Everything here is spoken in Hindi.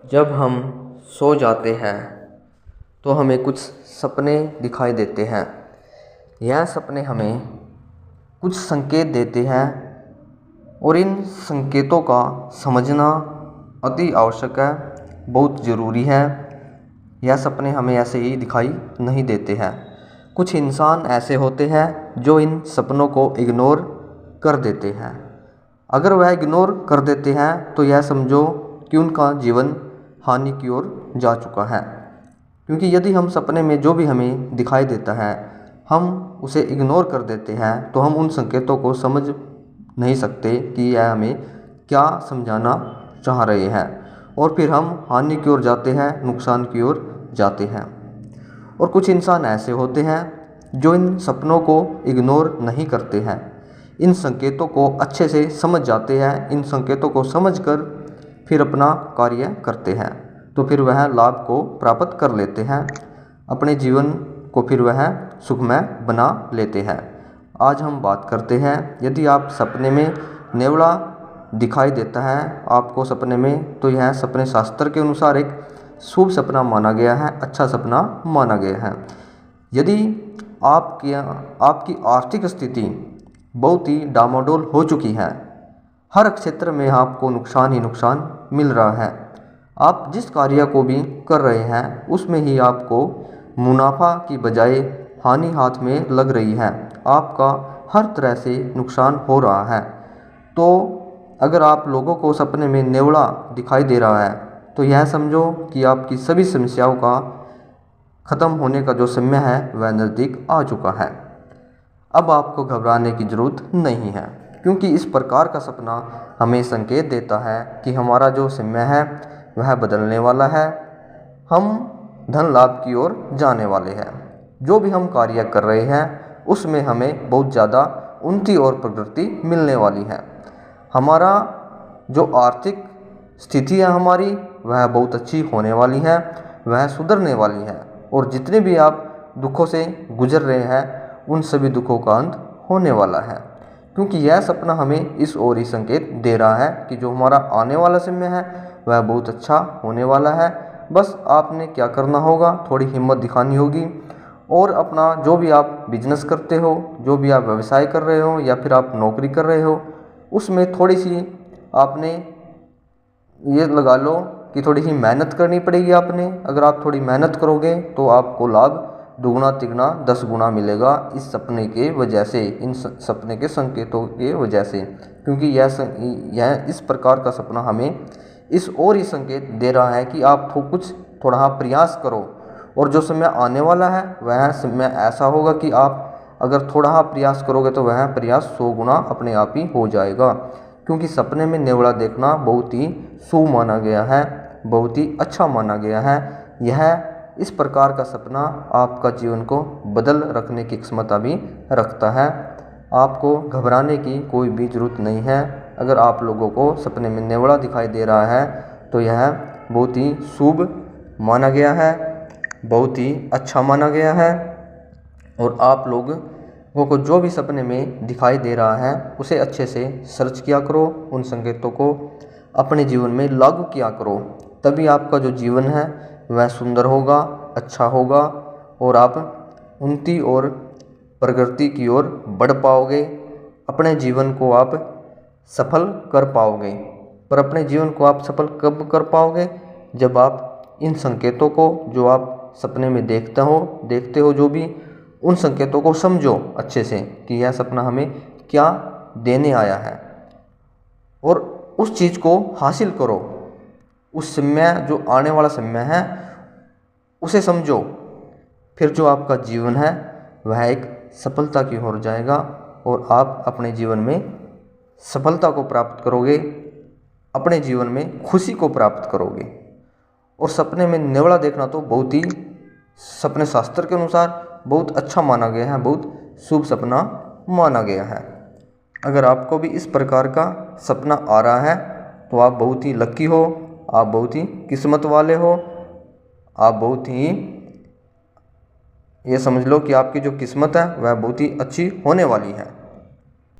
जब हम सो जाते हैं तो हमें कुछ सपने दिखाई देते हैं। यह सपने हमें कुछ संकेत देते हैं और इन संकेतों का समझना अति आवश्यक है, बहुत ज़रूरी है। यह सपने हमें ऐसे ही दिखाई नहीं देते हैं। कुछ इंसान ऐसे होते हैं जो इन सपनों को इग्नोर कर देते हैं। अगर वह इग्नोर कर देते हैं तो यह समझो कि उनका जीवन हानि की ओर जा चुका है। क्योंकि यदि हम सपने में जो भी हमें दिखाई देता है हम उसे इग्नोर कर देते हैं तो हम उन संकेतों को समझ नहीं सकते कि यह हमें क्या समझाना चाह रहे हैं, और फिर हम हानि की ओर जाते हैं, नुकसान की ओर जाते हैं। और कुछ इंसान ऐसे होते हैं जो इन सपनों को इग्नोर नहीं करते हैं, इन संकेतों को अच्छे से समझ जाते हैं, इन संकेतों को समझकर फिर अपना कार्य करते हैं, तो फिर वह लाभ को प्राप्त कर लेते हैं, अपने जीवन को फिर वह सुखमय बना लेते हैं। आज हम बात करते हैं, यदि आप सपने में नेवला दिखाई देता है आपको सपने में, तो यह सपने शास्त्र के अनुसार एक शुभ सपना माना गया है, अच्छा सपना माना गया है। यदि आपकी आर्थिक स्थिति बहुत ही डामाडोल हो चुकी है, हर क्षेत्र में आपको नुकसान ही नुकसान मिल रहा है, आप जिस कार्य को भी कर रहे हैं उसमें ही आपको मुनाफा की बजाय हानि हाथ में लग रही है, आपका हर तरह से नुकसान हो रहा है, तो अगर आप लोगों को सपने में नेवला दिखाई दे रहा है तो यह समझो कि आपकी सभी समस्याओं का ख़त्म होने का जो समय है वह नज़दीक आ चुका है। अब आपको घबराने की ज़रूरत नहीं है, क्योंकि इस प्रकार का सपना हमें संकेत देता है कि हमारा जो समय है वह बदलने वाला है, हम धन लाभ की ओर जाने वाले हैं। जो भी हम कार्य कर रहे हैं उसमें हमें बहुत ज़्यादा उन्नति और प्रगति मिलने वाली है। हमारा जो आर्थिक स्थिति है हमारी वह बहुत अच्छी होने वाली है, वह सुधरने वाली है, और जितने भी आप दुखों से गुजर रहे हैं उन सभी दुखों का अंत होने वाला है। क्योंकि यह सपना हमें इस ओर ही संकेत दे रहा है कि जो हमारा आने वाला समय है वह बहुत अच्छा होने वाला है। बस आपने क्या करना होगा, थोड़ी हिम्मत दिखानी होगी, और अपना जो भी आप बिजनेस करते हो, जो भी आप व्यवसाय कर रहे हो या फिर आप नौकरी कर रहे हो, उसमें थोड़ी सी आपने ये लगा लो कि थोड़ी सी मेहनत करनी पड़ेगी आपने। अगर आप थोड़ी मेहनत करोगे तो आपको लाभ दुगुना तिगुना 10 गुना मिलेगा इस सपने के वजह से, इन सपने के संकेतों के वजह से। क्योंकि यह इस प्रकार का सपना हमें इस ओर ही संकेत दे रहा है कि आप कुछ थोड़ा प्रयास करो, और जो समय आने वाला है वह समय ऐसा होगा कि आप अगर थोड़ा प्रयास करोगे तो वह प्रयास 100 गुना अपने आप ही हो जाएगा। क्योंकि सपने में नेवला देखना बहुत ही शुभ माना गया है, बहुत ही अच्छा माना गया है। यह इस प्रकार का सपना आपका जीवन को बदल रखने की क्षमता भी रखता है। आपको घबराने की कोई भी ज़रूरत नहीं है। अगर आप लोगों को सपने में नेवला दिखाई दे रहा है तो यह बहुत ही शुभ माना गया है, बहुत ही अच्छा माना गया है, और आप लोगों को जो भी सपने में दिखाई दे रहा है उसे अच्छे से सर्च किया करो, उन संकेतों को अपने जीवन में लागू किया करो, तभी आपका जो जीवन है वह सुंदर होगा, अच्छा होगा, और आप उन्नति और प्रगति की ओर बढ़ पाओगे। अपने जीवन को आप सफल कर पाओगे। पर अपने जीवन को आप सफल कब कर पाओगे? जब आप इन संकेतों को जो आप सपने में देखते हो जो भी, उन संकेतों को समझो अच्छे से कि यह सपना हमें क्या देने आया है, और उस चीज़ को हासिल करो। उस समय जो आने वाला समय है उसे समझो, फिर जो आपका जीवन है वह एक सफलता की ओर जाएगा, और आप अपने जीवन में सफलता को प्राप्त करोगे, अपने जीवन में खुशी को प्राप्त करोगे। और सपने में नेवला देखना तो बहुत ही सपने शास्त्र के अनुसार बहुत अच्छा माना गया है, बहुत शुभ सपना माना गया है। अगर आपको भी इस प्रकार का सपना आ रहा है तो आप बहुत ही लकी हो, आप बहुत ही किस्मत वाले हो, आप बहुत ही ये समझ लो कि आपकी जो किस्मत है वह बहुत ही अच्छी होने वाली है।